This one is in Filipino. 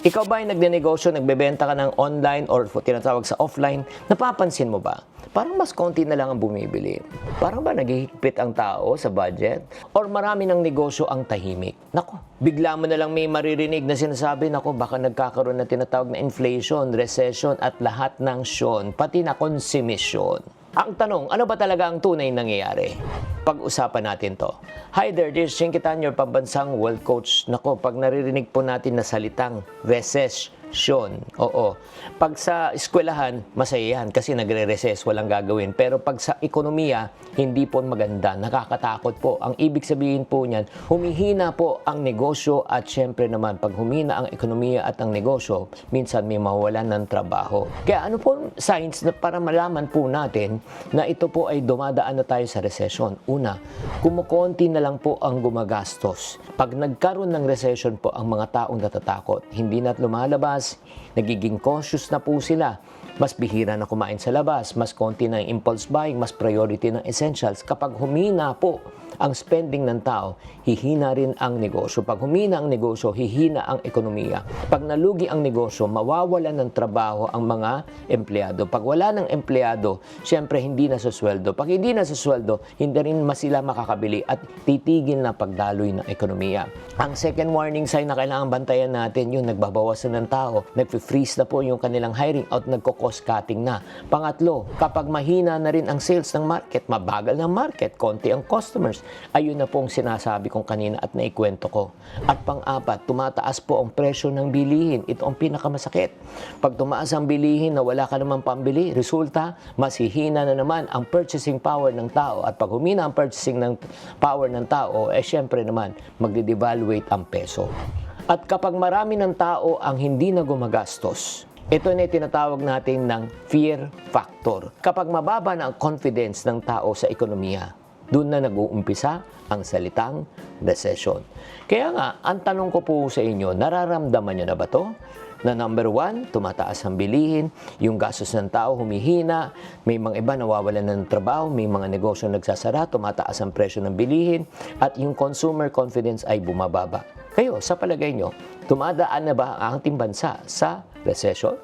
Ikaw ba ay nagnenegosyo, nagbebenta ka ng online or tinatawag sa offline? Napapansin mo ba? Parang mas konti na lang ang bumibili. Parang ba naghihigpit ang tao sa budget? Or marami ng negosyo ang tahimik? Nako, bigla mo na lang may maririnig na sinasabi, nako, baka nagkakaroon na tinatawag na inflation, recession at lahat ng syon, pati na konsumisyon. Ang tanong, ano ba talaga ang tunay nangyayari? Pag-usapan natin to. Hi there, this is Shinkitan, your pambansang world coach. Nako, pag naririnig po natin na salitang recession, oo. Pag sa eskwelahan, masaya yan kasi nagre-recess, walang gagawin. Pero pag sa ekonomiya, hindi po maganda, nakakatakot po. Ang ibig sabihin po niyan, humihina po ang negosyo at syempre naman, pag humina ang ekonomiya at ang negosyo, minsan may mawawalan ng trabaho. Kaya ano po signs na para malaman po natin na ito po ay dumadaan na tayo sa recession? Una, kumukonti na lang po ang gumagastos. Pag nagkaroon ng recession po, ang mga taong natatakot, hindi na't lumalabas, nagiging cautious na po sila. Mas bihira na kumain sa labas, mas konti ng impulse buying, mas priority ng essentials. Kapag humina po ang spending ng tao, hihina rin ang negosyo. Pag humina ang negosyo, hihina ang ekonomiya. Pag nalugi ang negosyo, mawawalan ng trabaho ang mga empleyado. Pag wala ng empleyado, syempre hindi na susweldo. Pag hindi na susweldo, hindi rin sila makakabili at titigil na pagdaloy ng ekonomiya. Ang second warning sign na kailangan bantayan natin, yung nagbabawasan ng tao, nag-freeze na po yung kanilang hiring out, nagko-cost cutting na. Pangatlo, kapag mahina na rin ang sales ng market, mabagal ng market, konti ang customers, ayun na pong sinasabi kong kanina at naikwento ko. At pang-apat, tumataas po ang presyo ng bilihin. Ito ang pinakamasakit. Pag tumaas ang bilihin na wala ka naman pambili, resulta, mas hihina na naman ang purchasing power ng tao. At pag humina ang purchasing ng power ng tao, syempre naman, magde-devaluate ang peso. At kapag marami ng tao ang hindi na gumagastos, ito na tinatawag natin ng fear factor. Kapag mababa na ang confidence ng tao sa ekonomiya, doon na nag-uumpisa ang salitang recession. Kaya nga, ang tanong ko po sa inyo, nararamdaman nyo na ba to? Na number one, tumataas ang bilihin, yung gastos ng tao humihina, may mga iba nawawalan ng trabaho, may mga negosyo nagsasara, tumataas ang presyo ng bilihin, at yung consumer confidence ay bumababa. Kayo, sa palagay nyo, tumadaan na ba ang ating bansa sa recession?